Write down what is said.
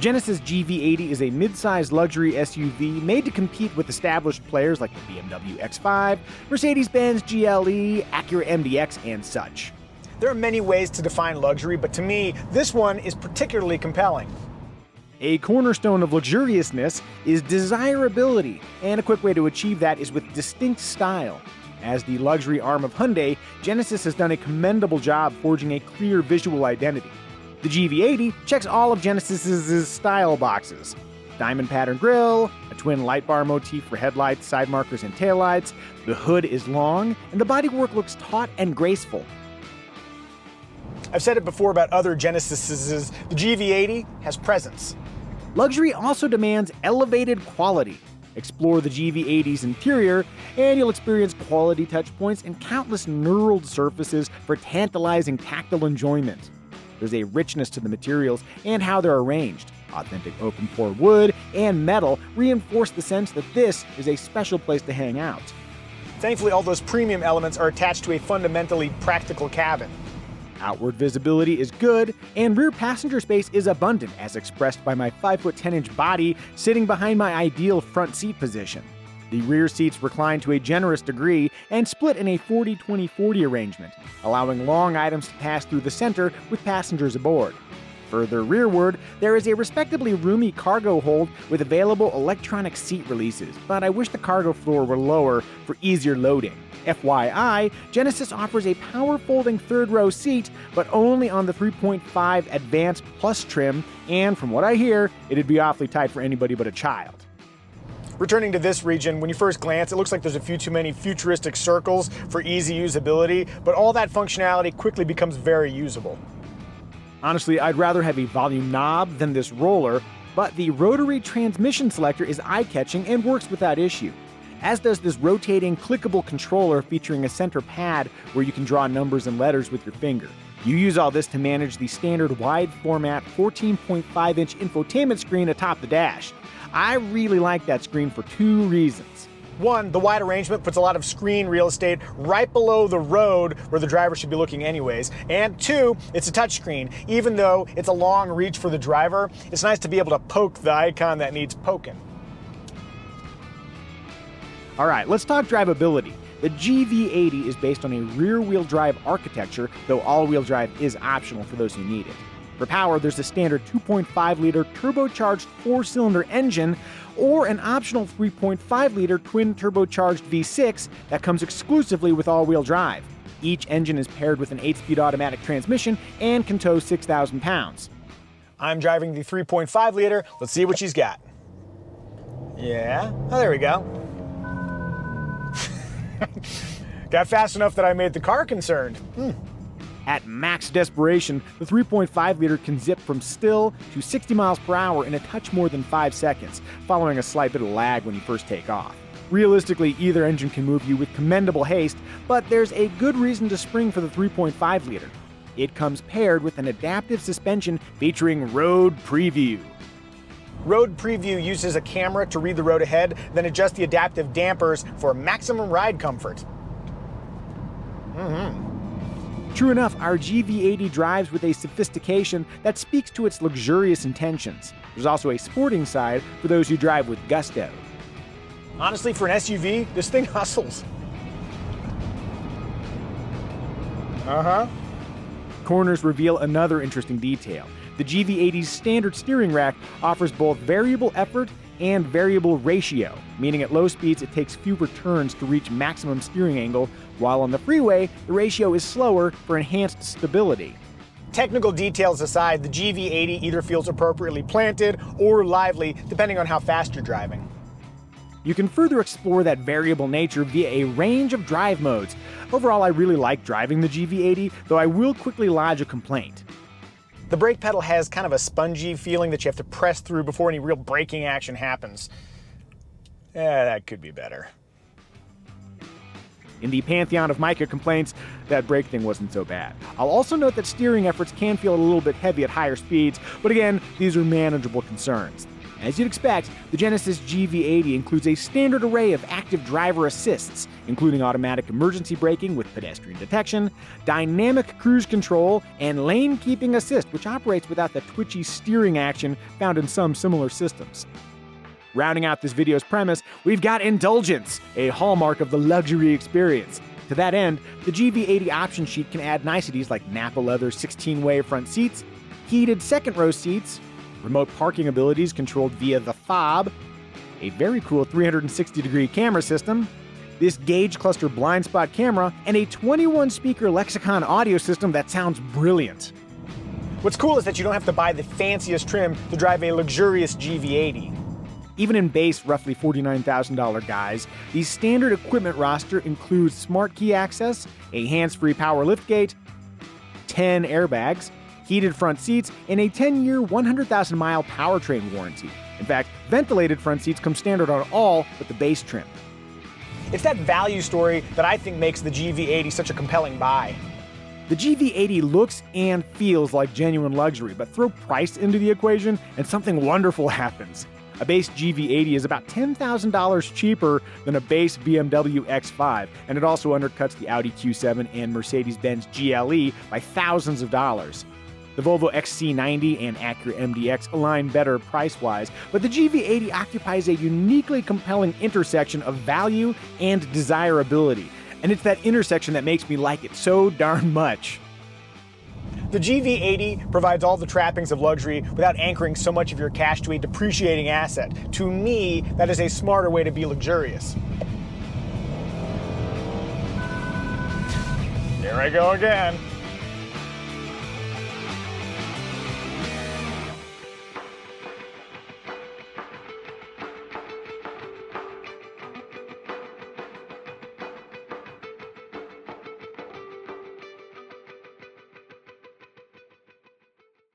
The Genesis GV80 is a mid-sized luxury SUV made to compete with established players like the BMW X5, Mercedes-Benz GLE, Acura MDX, and such. There are many ways to define luxury, but to me, this one is particularly compelling. A cornerstone of luxuriousness is desirability, and a quick way to achieve that is with distinct style. As the luxury arm of Hyundai, Genesis has done a commendable job forging a clear visual identity. The GV80 checks all of Genesis's style boxes. Diamond pattern grille, a twin light bar motif for headlights, side markers, and taillights, the hood is long, and the bodywork looks taut and graceful. I've said it before about other Genesises, the GV80 has presence. Luxury also demands elevated quality. Explore the GV80's interior, and you'll experience quality touch points and countless knurled surfaces for tantalizing tactile enjoyment. There's a richness to the materials and how they're arranged. Authentic open-pore wood and metal reinforce the sense that this is a special place to hang out. Thankfully, all those premium elements are attached to a fundamentally practical cabin. Outward visibility is good, and rear passenger space is abundant, as expressed by my 5'10" body sitting behind my ideal front seat position. The rear seats recline to a generous degree and split in a 40-20-40 arrangement, allowing long items to pass through the center with passengers aboard. Further rearward, there is a respectably roomy cargo hold with available electronic seat releases, but I wish the cargo floor were lower for easier loading. FYI, Genesis offers a power-folding third-row seat, but only on the 3.5 Advanced Plus trim, and from what I hear, it'd be awfully tight for anybody but a child. Returning to this region, when you first glance, it looks like there's a few too many futuristic circles for easy usability, but all that functionality quickly becomes very usable. Honestly, I'd rather have a volume knob than this roller, but the rotary transmission selector is eye-catching and works without issue, as does this rotating clickable controller featuring a center pad where you can draw numbers and letters with your finger. You use all this to manage the standard wide-format 14.5-inch infotainment screen atop the dash. I really like that screen for two reasons. One, the wide arrangement puts a lot of screen real estate right below the road where the driver should be looking anyways. And two, it's a touchscreen. Even though it's a long reach for the driver, it's nice to be able to poke the icon that needs poking. All right, let's talk drivability. The GV80 is based on a rear-wheel drive architecture, though all-wheel drive is optional for those who need it. For power, there's a standard 2.5-liter turbocharged 4-cylinder engine or an optional 3.5-liter twin turbocharged V6 that comes exclusively with all-wheel drive. Each engine is paired with an 8-speed automatic transmission and can tow 6,000 pounds. I'm driving the 3.5-liter. Let's see what she's got. Yeah, oh, there we go. Got fast enough that I made the car concerned. At max desperation, the 3.5-liter can zip from still to 60 miles per hour in a touch more than 5 seconds, following a slight bit of lag when you first take off. Realistically, either engine can move you with commendable haste, but there's a good reason to spring for the 3.5-liter. It comes paired with an adaptive suspension featuring Road Preview. Road Preview uses a camera to read the road ahead, then adjust the adaptive dampers for maximum ride comfort. True enough, our GV80 drives with a sophistication that speaks to its luxurious intentions. There's also a sporting side for those who drive with gusto. Honestly, for an SUV, this thing hustles. Corners reveal another interesting detail. The GV80's standard steering rack offers both variable effort and variable ratio, meaning at low speeds it takes fewer turns to reach maximum steering angle, while on the freeway, the ratio is slower for enhanced stability. Technical details aside, the GV80 either feels appropriately planted or lively, depending on how fast you're driving. You can further explore that variable nature via a range of drive modes. Overall, I really like driving the GV80, though I will quickly lodge a complaint. The brake pedal has kind of a spongy feeling that you have to press through before any real braking action happens. Yeah, that could be better. In the pantheon of Micah complaints, that brake thing wasn't so bad. I'll also note that steering efforts can feel a little bit heavy at higher speeds, but again, these are manageable concerns. As you'd expect, the Genesis GV80 includes a standard array of active driver assists, including automatic emergency braking with pedestrian detection, dynamic cruise control, and lane keeping assist, which operates without the twitchy steering action found in some similar systems. Rounding out this video's premise, we've got indulgence, a hallmark of the luxury experience. To that end, the GV80 option sheet can add niceties like Nappa leather 16-way front seats, heated second-row seats, remote parking abilities controlled via the fob, a very cool 360-degree camera system, this gauge cluster blind spot camera, and a 21-speaker Lexicon audio system that sounds brilliant. What's cool is that you don't have to buy the fanciest trim to drive a luxurious GV80. Even in base, roughly $49,000 guys, the standard equipment roster includes smart key access, a hands-free power liftgate, 10 airbags, heated front seats, and a 10-year, 100,000-mile powertrain warranty. In fact, ventilated front seats come standard on all but the base trim. It's that value story that I think makes the GV80 such a compelling buy. The GV80 looks and feels like genuine luxury, but throw price into the equation and something wonderful happens. A base GV80 is about $10,000 cheaper than a base BMW X5, and it also undercuts the Audi Q7 and Mercedes-Benz GLE by thousands of dollars. The Volvo XC90 and Acura MDX align better price-wise, but the GV80 occupies a uniquely compelling intersection of value and desirability, and it's that intersection that makes me like it so darn much. The GV80 provides all the trappings of luxury without anchoring so much of your cash to a depreciating asset. To me, that is a smarter way to be luxurious. There I go again.